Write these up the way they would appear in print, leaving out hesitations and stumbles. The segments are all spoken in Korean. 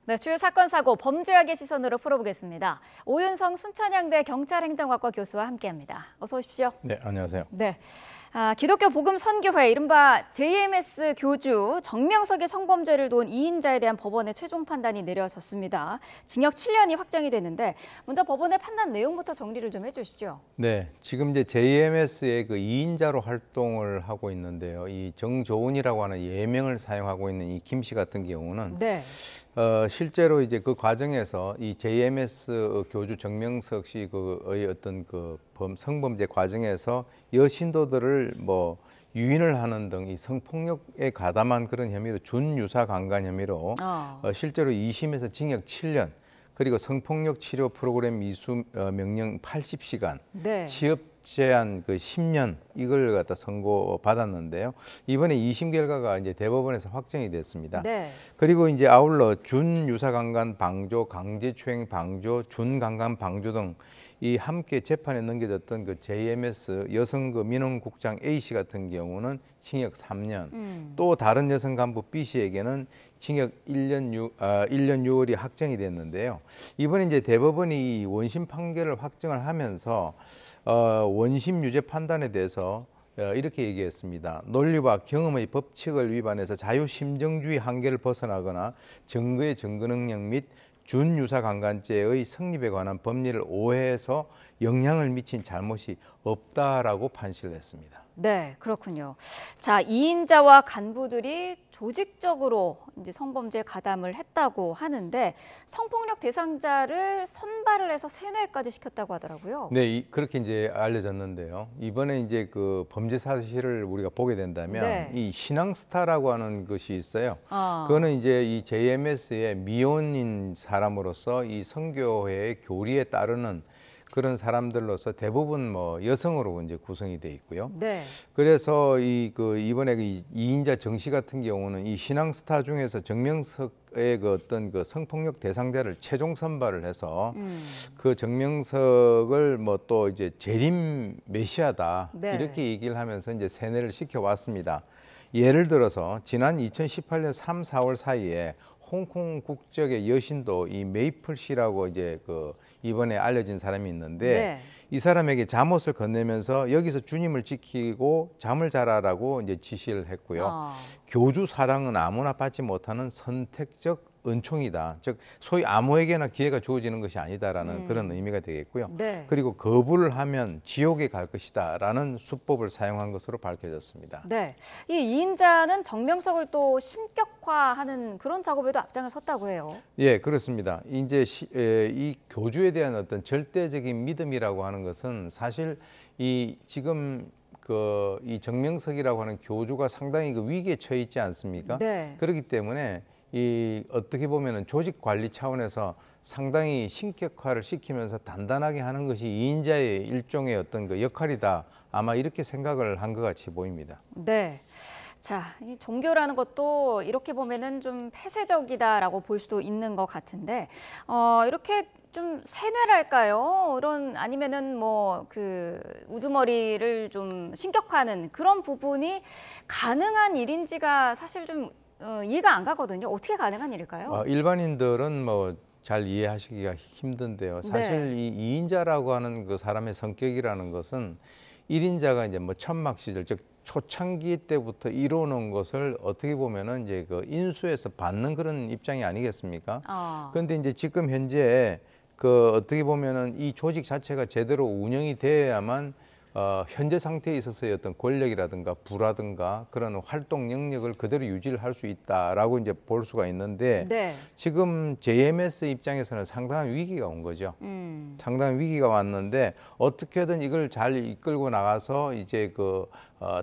네, 주요 사건 사고 범죄학의 시선으로 풀어보겠습니다. 오윤성 순천향대 경찰행정학과 교수와 함께합니다. 어서 오십시오. 네, 안녕하세요. 네, 기독교 복음 선교회 이른바 JMS 교주 정명석의 성범죄를 도운 2인자에 대한 법원의 최종 판단이 내려졌습니다. 징역 7년이 확정이 됐는데 먼저 법원의 판단 내용부터 정리를 좀 해주시죠. 네, 지금 이제 JMS의 그 2인자로 활동을 하고 있는데요. 이 정조은이라고 하는 예명을 사용하고 있는 이 김 씨 같은 경우는 네. 실제로 이제 그 과정에서 이 JMS 교주 정명석 씨의 어떤 그 성범죄 과정에서 여신도들을 뭐 유인을 하는 등 이 성폭력에 가담한 그런 혐의로 준유사 강간 혐의로 실제로 2심에서 징역 7년 그리고 성폭력 치료 프로그램 이수 명령 80시간, 네. 취업 제한 그 10년 이걸 갖다 선고 받았는데요. 이번에 2심 결과가 이제 대법원에서 확정이 됐습니다. 네. 그리고 이제 아울러 준유사 강간 방조, 강제추행 방조, 준강간 방조 등 이 함께 재판에 넘겨졌던 그 JMS 여성 그 민원국장 A 씨 같은 경우는 징역 3년, 또 다른 여성 간부 B 씨에게는 징역 1년 6월이 확정이 됐는데요. 이번에 이제 대법원이 원심 판결을 확정을 하면서 원심 유죄 판단에 대해서 이렇게 얘기했습니다. 논리와 경험의 법칙을 위반해서 자유심정주의 한계를 벗어나거나 증거의 증거 능력 및 준유사 강간죄의 성립에 관한 법리를 오해해서 영향을 미친 잘못이 없다라고 판시를 했습니다. 네, 그렇군요. 자, 2인자와 간부들이 조직적으로 이제 성범죄에 가담을 했다고 하는데 성폭력 대상자를 선발을 해서 세뇌까지 시켰다고 하더라고요. 네, 그렇게 이제 알려졌는데요. 이번에 이제 그 범죄 사실을 우리가 보게 된다면 네. 이 신앙스타라고 하는 것이 있어요. 그거는 이제 이 JMS의 미혼인 사람으로서 이 선교회의 교리에 따르는 그런 사람들로서 대부분 뭐 여성으로 이제 구성이 돼 있고요. 네. 그래서 이번에 그 2인자 정 씨 같은 경우는 이 신앙스타 중에서 정명석의 그 어떤 그 성폭력 대상자를 최종 선발을 해서 그 정명석을 뭐 또 이제 재림 메시아다 네. 이렇게 얘기를 하면서 이제 세뇌를 시켜 왔습니다. 예를 들어서 지난 2018년 3, 4월 사이에 홍콩 국적의 여신도 이 메이플 씨라고 이제 그 이번에 알려진 사람이 있는데 네. 이 사람에게 잠옷을 건네면서 여기서 주님을 지키고 잠을 자라라고 이제 지시를 했고요. 교주 사랑은 아무나 받지 못하는 선택적 은총이다. 즉 소위 아무에게나 기회가 주어지는 것이 아니다라는 그런 의미가 되겠고요. 네. 그리고 거부를 하면 지옥에 갈 것이다라는 수법을 사용한 것으로 밝혀졌습니다. 네, 이 2인자는 정명석을 또 신격화하는 그런 작업에도 앞장을 섰다고 해요. 예, 그렇습니다. 이제 이 교주에 대한 어떤 절대적인 믿음이라고 하는 것은 사실 이 지금 이 정명석이라고 하는 교주가 상당히 그 위기에 처해 있지 않습니까? 네. 그렇기 때문에 이 어떻게 보면은 조직 관리 차원에서 상당히 신격화를 시키면서 단단하게 하는 것이 2인자의 일종의 어떤 그 역할이다. 아마 이렇게 생각을 한 것 같이 보입니다. 네. 자, 이 종교라는 것도 이렇게 보면은 좀 폐쇄적이다라고 볼 수도 있는 것 같은데, 이렇게 좀 세뇌랄까요? 이런 아니면은 뭐 그 우두머리를 좀 신격화하는 그런 부분이 가능한 일인지가 사실 좀 이해가 안 가거든요. 어떻게 가능한 일일까요? 일반인들은 뭐 잘 이해하시기가 힘든데요. 사실 네. 이 2인자라고 하는 그 사람의 성격이라는 것은 1인자가 이제 뭐 천막 시절 즉 초창기 때부터 이뤄놓은 것을 어떻게 보면은 이제 그 인수해서 받는 그런 입장이 아니겠습니까? 그런데 이제 지금 현재 그 어떻게 보면은 이 조직 자체가 제대로 운영이 되어야만 현재 상태에 있어서의 어떤 권력이라든가 부라든가 그런 활동 영역을 그대로 유지를 할 수 있다라고 이제 볼 수가 있는데 네. 지금 JMS 입장에서는 상당한 위기가 온 거죠. 상당한 위기가 왔는데 어떻게든 이걸 잘 이끌고 나가서 이제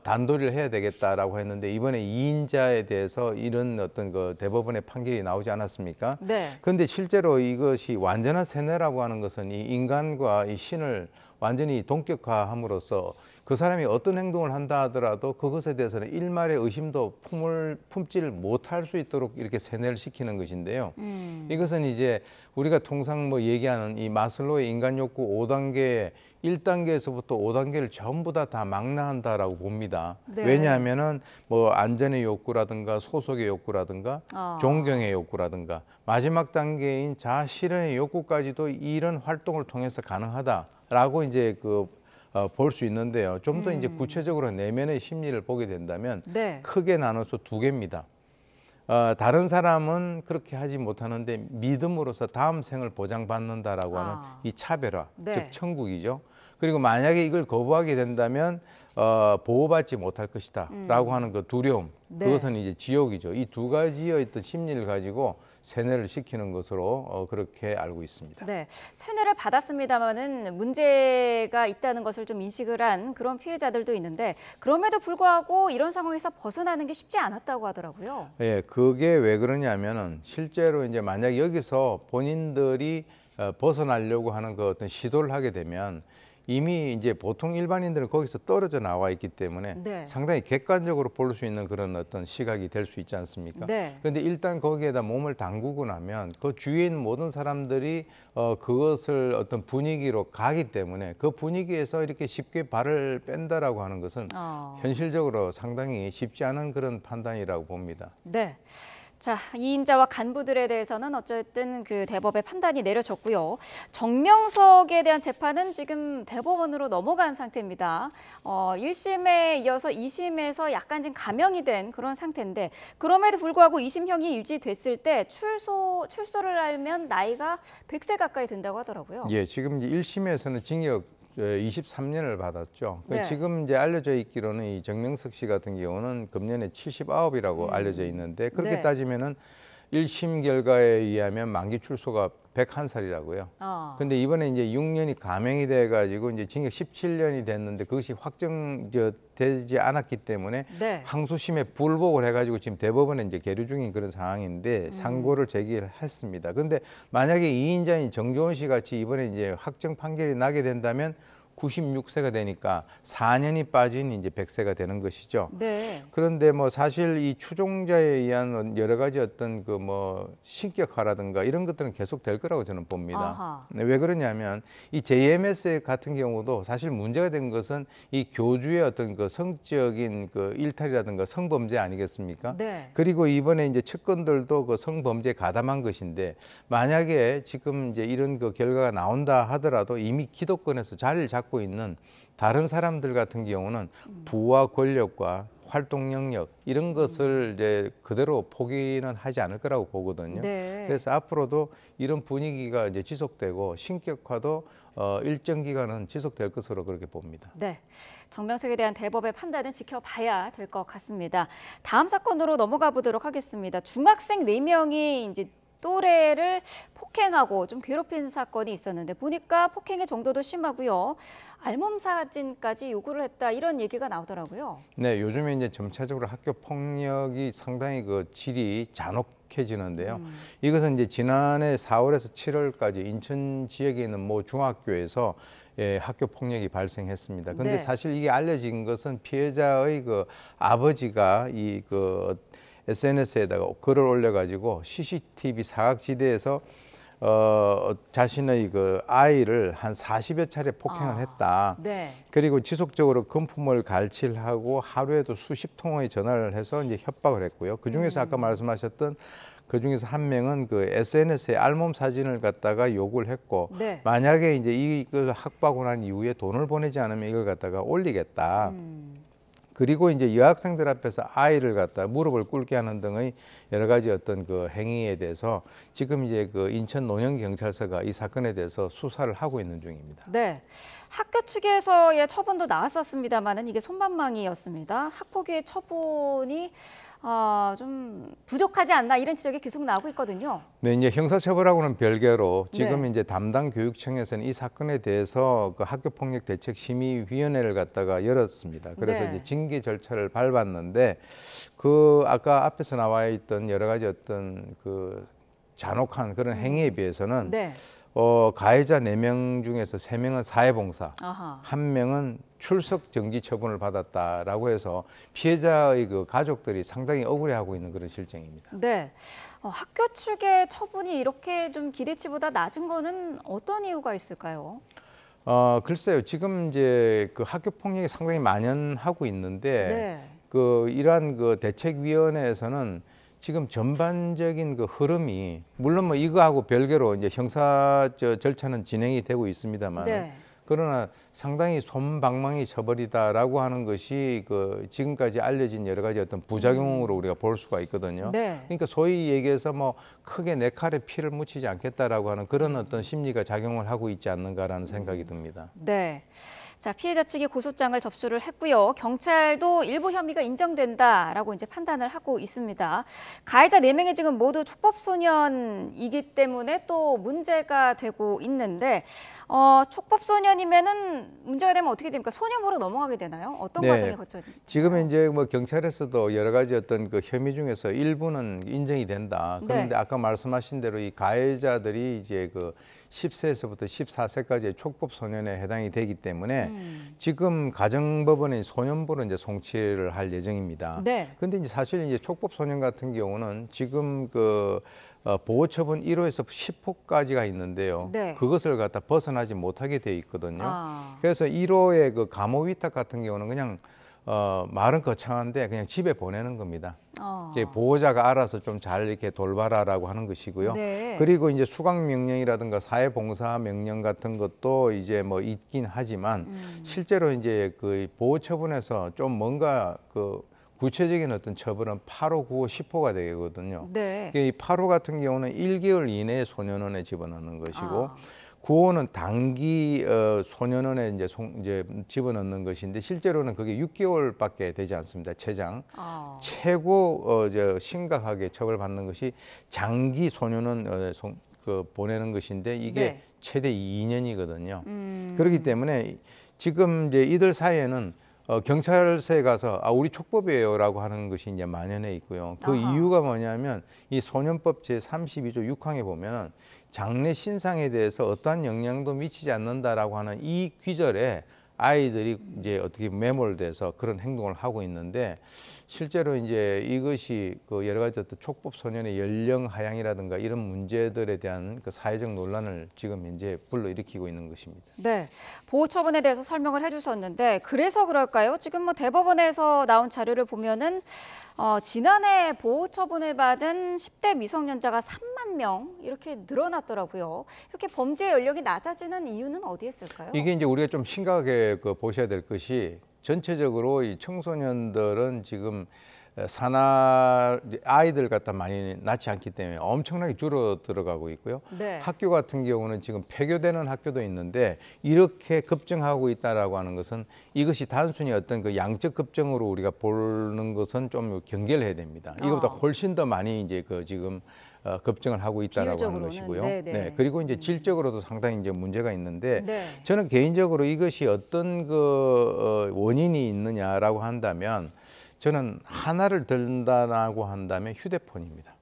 단도리를 해야 되겠다라고 했는데 이번에 2인자에 대해서 이런 어떤 그 대법원의 판결이 나오지 않았습니까? 네. 그런데 실제로 이것이 완전한 세뇌라고 하는 것은 이 인간과 이 신을 완전히 동격화함으로써 그 사람이 어떤 행동을 한다 하더라도 그것에 대해서는 일말의 의심도 품지를 못할 수 있도록 이렇게 세뇌를 시키는 것인데요. 이것은 이제 우리가 통상 뭐 얘기하는 이 마슬로의 인간 욕구 5단계 1단계에서부터 5단계를 전부 다 망라한다라고 봅니다. 네. 왜냐하면은 뭐 안전의 욕구라든가 소속의 욕구라든가 존경의 욕구라든가 마지막 단계인 자아 실현의 욕구까지도 이런 활동을 통해서 가능하다라고 이제 볼 수 있는데요. 좀 더 이제 구체적으로 내면의 심리를 보게 된다면 네. 크게 나눠서 두 개입니다. 다른 사람은 그렇게 하지 못하는데 믿음으로써 다음 생을 보장받는다라고 하는 이 차별화, 네. 즉 천국이죠. 그리고 만약에 이걸 거부하게 된다면 보호받지 못할 것이다라고 하는 그 두려움, 네. 그것은 이제 지옥이죠. 이 두 가지의 어떤 심리를 가지고 세뇌를 시키는 것으로 그렇게 알고 있습니다. 네, 세뇌를 받았습니다마는 문제가 있다는 것을 좀 인식을 한 그런 피해자들도 있는데 그럼에도 불구하고 이런 상황에서 벗어나는 게 쉽지 않았다고 하더라고요. 예, 그게 왜 그러냐면은 실제로 이제 만약 여기서 본인들이 벗어나려고 하는 그 어떤 시도를 하게 되면 이미 이제 보통 일반인들은 거기서 떨어져 나와 있기 때문에 네. 상당히 객관적으로 볼 수 있는 그런 어떤 시각이 될 수 있지 않습니까? 네. 그런데 일단 거기에다 몸을 담그고 나면 그 주위에 있는 모든 사람들이 그것을 어떤 분위기로 가기 때문에 그 분위기에서 이렇게 쉽게 발을 뺀다라고 하는 것은 현실적으로 상당히 쉽지 않은 그런 판단이라고 봅니다. 네. 자, 이인자와 간부들에 대해서는 어쨌든 그 대법의 판단이 내려졌고요. 정명석에 대한 재판은 지금 대법원으로 넘어간 상태입니다. 1심에 이어서 2심에서 약간 좀 감형이 된 그런 상태인데 그럼에도 불구하고 2심형이 유지됐을 때 출소를 하면 나이가 100세 가까이 된다고 하더라고요. 예, 지금 이제 1심에서는 징역 23년을 받았죠. 네. 지금 이제 알려져 있기로는 이 정명석 씨 같은 경우는 금년에 79이라고 알려져 있는데 그렇게 네. 따지면은 1심 결과에 의하면 만기 출소가 101살이라고요. 근데 이번에 이제 6년이 감형이 돼 가지고 이제 징역 17년이 됐는데 그것이 확정되지 않았기 때문에 네. 항소심에 불복을 해 가지고 지금 대법원에 이제 계류 중인 그런 상황인데 상고를 제기를 했습니다. 근데 만약에 이인자인 정조원 씨 같이 이번에 이제 확정 판결이 나게 된다면 96세가 되니까 4년이 빠진 이제 100세가 되는 것이죠. 네. 그런데 뭐 사실 이 추종자에 의한 여러 가지 어떤 그 뭐 신격화라든가 이런 것들은 계속 될 거라고 저는 봅니다. 아하. 왜 그러냐면 이 JMS 같은 경우도 사실 문제가 된 것은 이 교주의 어떤 그 성적인 그 일탈이라든가 성범죄 아니겠습니까? 네. 그리고 이번에 이제 측근들도 그 성범죄에 가담한 것인데 만약에 지금 이제 이런 그 결과가 나온다 하더라도 이미 기득권에서 자리를 잡고 있는 다른 사람들 같은 경우는 부와 권력과 활동 영역 이런 것을 이제 그대로 포기는 하지 않을 거라고 보거든요. 네. 그래서 앞으로도 이런 분위기가 이제 지속되고 신격화도 일정 기간은 지속될 것으로 그렇게 봅니다. 네, 정명석에 대한 대법의 판단은 지켜봐야 될 것 같습니다. 다음 사건으로 넘어가 보도록 하겠습니다. 중학생 4명이 이제 또래를 폭행하고 좀 괴롭힌 사건이 있었는데 보니까 폭행의 정도도 심하고요. 알몸 사진까지 요구를 했다 이런 얘기가 나오더라고요. 네, 요즘에 이제 점차적으로 학교 폭력이 상당히 그 질이 잔혹해지는데요. 이것은 이제 지난해 4월에서 7월까지 인천 지역에 있는 모 중학교에서 학교 폭력이 발생했습니다. 그런데 네. 사실 이게 알려진 것은 피해자의 그 아버지가 SNS에다가 글을 올려가지고 CCTV 사각지대에서 자신의 그 아이를 한 40여 차례 폭행을 했다. 네. 그리고 지속적으로 금품을 갈취하고 하루에도 수십 통의 전화를 해서 이제 협박을 했고요. 그 중에서 아까 말씀하셨던 그 중에서 한 명은 그 SNS에 알몸 사진을 갖다가 요구를 했고 네. 만약에 이제 이걸 확보하고 난 이후에 돈을 보내지 않으면 이걸 갖다가 올리겠다. 그리고 이제 여학생들 앞에서 아이를 갖다 무릎을 꿇게 하는 등의 여러 가지 어떤 그 행위에 대해서 지금 이제 그 인천 논현경찰서가 이 사건에 대해서 수사를 하고 있는 중입니다. 네, 학교 측에서의 처분도 나왔었습니다만은 이게 손방망이였습니다. 학폭위의 처분이 좀 부족하지 않나 이런 지적이 계속 나오고 있거든요. 네, 이제 형사처벌하고는 별개로 지금 네. 이제 담당 교육청에서는 이 사건에 대해서 그 학교폭력대책심의위원회를 갖다가 열었습니다. 그래서 네. 이제 징계 절차를 밟았는데 그 아까 앞에서 나와 있던 여러 가지 어떤 그 잔혹한 그런 행위에 비해서는 네. 가해자 4명 중에서 3명은 사회봉사, 아하. 1명은 출석 정지 처분을 받았다라고 해서 피해자의 그 가족들이 상당히 억울해하고 있는 그런 실정입니다. 네. 학교 측의 처분이 이렇게 좀 기대치보다 낮은 거는 어떤 이유가 있을까요? 글쎄요. 지금 이제 그 학교 폭력이 상당히 만연하고 있는데 네. 그 이러한 그 대책위원회에서는 지금 전반적인 그 흐름이 물론 뭐 이거하고 별개로 이제 형사 절차는 진행이 되고 있습니다만 네. 그러나 상당히 솜방망이 처벌이다라고 하는 것이 그 지금까지 알려진 여러 가지 어떤 부작용으로 우리가 볼 수가 있거든요. 네. 그러니까 소위 얘기해서 뭐 크게 내 칼에 피를 묻히지 않겠다라고 하는 그런 어떤 심리가 작용을 하고 있지 않는가라는 생각이 듭니다. 네. 자, 피해자 측이 고소장을 접수를 했고요. 경찰도 일부 혐의가 인정된다라고 이제 판단을 하고 있습니다. 가해자 4명이 지금 모두 촉법소년이기 때문에 또 문제가 되고 있는데 촉법소년이면은 문제가 되면 어떻게 됩니까? 소년부로 넘어가게 되나요? 어떤 네. 과정이 거쳐야 되나요? 지금 이제 뭐 경찰에서도 여러 가지 어떤 그 혐의 중에서 일부는 인정이 된다. 그런데 네. 아까 말씀하신 대로 이 가해자들이 이제 그 10세에서부터 14세까지의 촉법 소년에 해당이 되기 때문에 지금 가정법원의 소년부로 이제 송치를 할 예정입니다. 네. 근데 이제 사실 이제 촉법 소년 같은 경우는 지금 그 보호처분 1호에서 10호까지가 있는데요. 네. 그것을 갖다 벗어나지 못하게 돼 있거든요. 아. 그래서 1호의 그 감호 위탁 같은 경우는 그냥 말은 거창한데 그냥 집에 보내는 겁니다. 이제 보호자가 알아서 좀 잘 이렇게 돌봐라라고 하는 것이고요. 네. 그리고 이제 수강 명령이라든가 사회봉사 명령 같은 것도 이제 뭐 있긴 하지만 실제로 이제 그 보호처분에서 좀 뭔가 그 구체적인 어떤 처벌은 8호, 9호, 10호가 되거든요. 네. 이 8호 같은 경우는 1개월 이내에 소년원에 집어넣는 것이고 아. 9호는 단기 소년원에 이제 집어넣는 것인데 실제로는 그게 6개월밖에 되지 않습니다. 최장. 최고 심각하게 처벌받는 것이 장기 소년원 그 보내는 것인데 이게 네. 최대 2년이거든요. 그렇기 때문에 지금 이제 이들 사이에는 경찰서에 가서 우리 촉법이에요라고 하는 것이 이제 만연해 있고요. 그 아하. 이유가 뭐냐면 이 소년법 제 32조 6항에 보면은 장래 신상에 대해서 어떠한 영향도 미치지 않는다라고 하는 이 귀절에 아이들이 이제 어떻게 매몰돼서 그런 행동을 하고 있는데 실제로 이제 이것이 그 여러 가지 어떤 촉법 소년의 연령 하향이라든가 이런 문제들에 대한 그 사회적 논란을 지금 현재 불러일으키고 있는 것입니다. 네, 보호 처분에 대해서 설명을 해주셨는데 그래서 그럴까요? 지금 뭐 대법원에서 나온 자료를 보면은 지난해 보호 처분을 받은 10대 미성년자가 3만 명 이렇게 늘어났더라고요. 이렇게 범죄 연령이 낮아지는 이유는 어디에 있을까요? 이게 이제 우리가 좀 심각하게 그 보셔야 될 것이 전체적으로 이 청소년들은 지금 아이들 갖다 많이 낳지 않기 때문에 엄청나게 줄어들어가고 있고요. 네. 학교 같은 경우는 지금 폐교되는 학교도 있는데 이렇게 급증하고 있다라고 하는 것은 이것이 단순히 어떤 그 양적 급증으로 우리가 보는 것은 좀 경계를 해야 됩니다. 이거보다 훨씬 더 많이 이제 그 지금 급증을 하고 있다라고 하는 비율적으로는, 것이고요. 네네. 네. 그리고 이제 질적으로도 상당히 이제 문제가 있는데 네. 저는 개인적으로 이것이 어떤 그 원인이 있느냐라고 한다면 저는 하나를 든다라고 한다면 휴대폰입니다.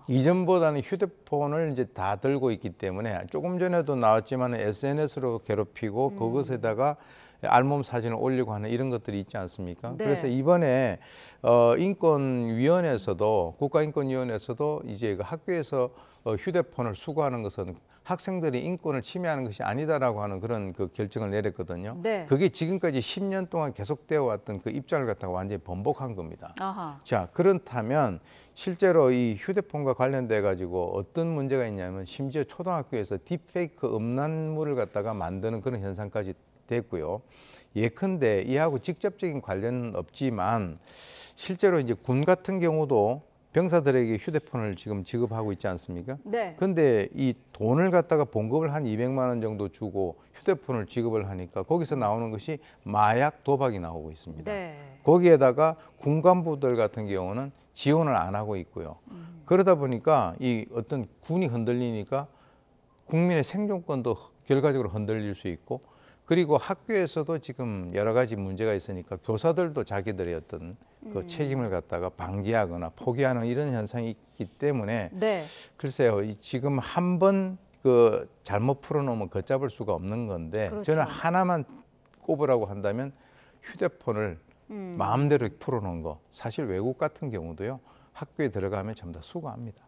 이전보다는 휴대폰을 이제 다 들고 있기 때문에 조금 전에도 나왔지만 SNS로 괴롭히고 그것에다가 알몸 사진을 올리고 하는 이런 것들이 있지 않습니까? 네. 그래서 이번에 인권위원회에서도 국가인권위원회에서도 이제 그 학교에서 휴대폰을 수거하는 것은 학생들이 인권을 침해하는 것이 아니다라고 하는 그런 그 결정을 내렸거든요. 네. 그게 지금까지 10년 동안 계속되어 왔던 그 입장을 갖다가 완전히 번복한 겁니다. 아하. 자, 그렇다면 실제로 이 휴대폰과 관련돼 가지고 어떤 문제가 있냐면 심지어 초등학교에서 딥페이크 음란물을 갖다가 만드는 그런 현상까지 됐고요. 예컨대 이하고 직접적인 관련은 없지만 실제로 이제 군 같은 경우도 병사들에게 휴대폰을 지금 지급하고 있지 않습니까? 네. 근데 이 돈을 갖다가 봉급을 한 200만 원 정도 주고 휴대폰을 지급을 하니까 거기서 나오는 것이 마약 도박이 나오고 있습니다. 네. 거기에다가 군 간부들 같은 경우는 지원을 안 하고 있고요. 그러다 보니까 이 어떤 군이 흔들리니까 국민의 생존권도 결과적으로 흔들릴 수 있고 그리고 학교에서도 지금 여러 가지 문제가 있으니까 교사들도 자기들의 어떤 그 책임을 갖다가 방기하거나 포기하는 이런 현상이 있기 때문에 네. 글쎄요, 지금 한 번 그 잘못 풀어놓으면 걷잡을 수가 없는 건데 그렇죠. 저는 하나만 꼽으라고 한다면 휴대폰을 마음대로 풀어놓은 거. 사실 외국 같은 경우도요. 학교에 들어가면 전부 다 수거합니다.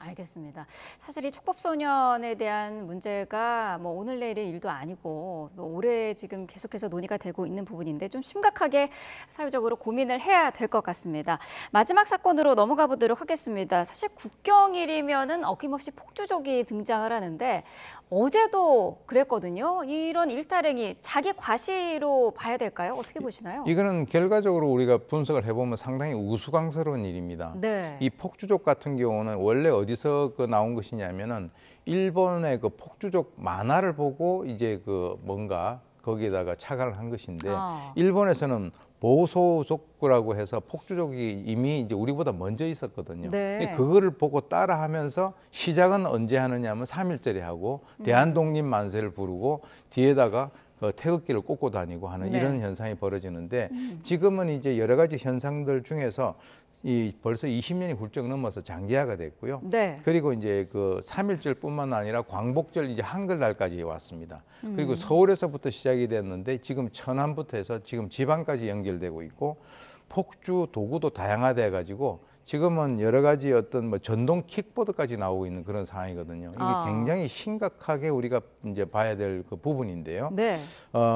알겠습니다. 사실 이 축법소년에 대한 문제가 뭐 오늘 내일의 일도 아니고 뭐 올해 지금 계속해서 논의가 되고 있는 부분인데 좀 심각하게 사회적으로 고민을 해야 될 것 같습니다. 마지막 사건으로 넘어가 보도록 하겠습니다. 사실 국경일이면은 어김없이 폭주족이 등장을 하는데 어제도 그랬거든요. 이런 일탈행위 자기 과시로 봐야 될까요? 어떻게 보시나요? 이거는 결과적으로 우리가 분석을 해보면 상당히 우스꽝스러운 일입니다. 네. 이 폭주족 같은 경우는 원래 어디서 나온 것이냐면은 일본의 그 폭주족 만화를 보고 이제 그 뭔가 거기에다가 착안을 한 것인데 일본에서는 보소족구라고 해서 폭주족이 이미 이제 우리보다 먼저 있었거든요. 네. 그거를 보고 따라하면서 시작은 언제 하느냐면 3.1절에 하고 대한독립 만세를 부르고 뒤에다가 그 태극기를 꽂고 다니고 하는 네. 이런 현상이 벌어지는데 지금은 이제 여러 가지 현상들 중에서 이 벌써 20년이 훌쩍 넘어서 장기화가 됐고요. 네. 그리고 이제 그 3.1절뿐만 아니라 광복절 이제 한글날까지 왔습니다. 그리고 서울에서부터 시작이 됐는데 지금 천안부터 해서 지금 지방까지 연결되고 있고 폭주 도구도 다양화돼 가지고 지금은 여러 가지 어떤 뭐 전동 킥보드까지 나오고 있는 그런 상황이거든요. 이게 굉장히 심각하게 우리가 이제 봐야 될 그 부분인데요. 네.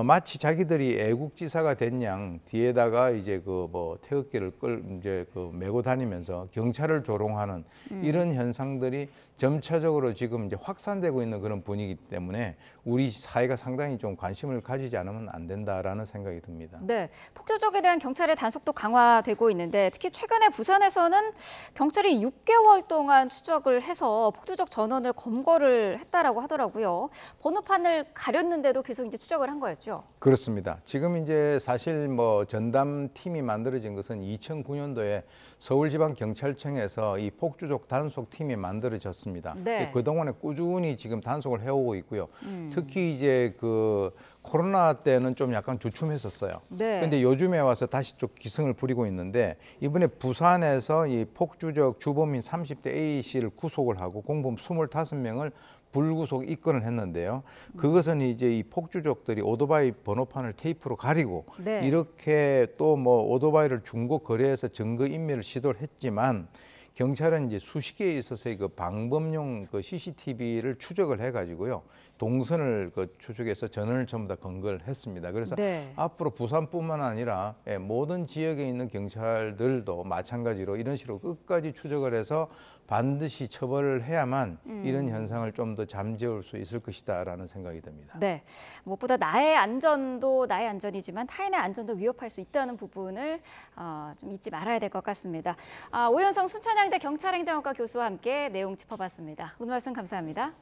마치 자기들이 애국지사가 된 양 뒤에다가 이제 그 뭐 태극기를 이제 그 메고 다니면서 경찰을 조롱하는 이런 현상들이 점차적으로 지금 이제 확산되고 있는 그런 분위기 때문에 우리 사회가 상당히 좀 관심을 가지지 않으면 안 된다라는 생각이 듭니다. 네, 폭주족에 대한 경찰의 단속도 강화되고 있는데 특히 최근에 부산에서는 경찰이 6개월 동안 추적을 해서 폭주족 전원을 검거를 했다라고 하더라고요. 번호판을 가렸는데도 계속 이제 추적을 한 거였죠. 그렇습니다. 지금 이제 사실 뭐 전담 팀이 만들어진 것은 2009년도에 서울지방경찰청에서 이 폭주족 단속 팀이 만들어졌습니다. 네. 그동안에 꾸준히 지금 단속을 해오고 있고요. 특히 이제 그 코로나 때는 좀 약간 주춤했었어요. 네. 근데 요즘에 와서 다시 좀 기승을 부리고 있는데 이번에 부산에서 이 폭주적 주범인 30대 A 씨를 구속을 하고 공범 25명을 불구속 입건을 했는데요. 그것은 이제 이 폭주족들이 오토바이 번호판을 테이프로 가리고 네. 이렇게 또 뭐 오토바이를 중고 거래해서 증거 인멸을 시도를 했지만 경찰은 이제 수십 개에 있어서의 그 방범용 그 CCTV를 추적을 해가지고요. 동선을 그 추적해서 전원을 전부 다 검거를 했습니다. 그래서 네. 앞으로 부산뿐만 아니라 모든 지역에 있는 경찰들도 마찬가지로 이런 식으로 끝까지 추적을 해서 반드시 처벌을 해야만 이런 현상을 좀 더 잠재울 수 있을 것이다라는 생각이 듭니다. 네, 무엇보다 나의 안전도 나의 안전이지만 타인의 안전도 위협할 수 있다는 부분을 좀 잊지 말아야 될 것 같습니다. 오현성 순천향대 경찰행정학과 교수와 함께 내용 짚어봤습니다. 오늘 말씀 감사합니다.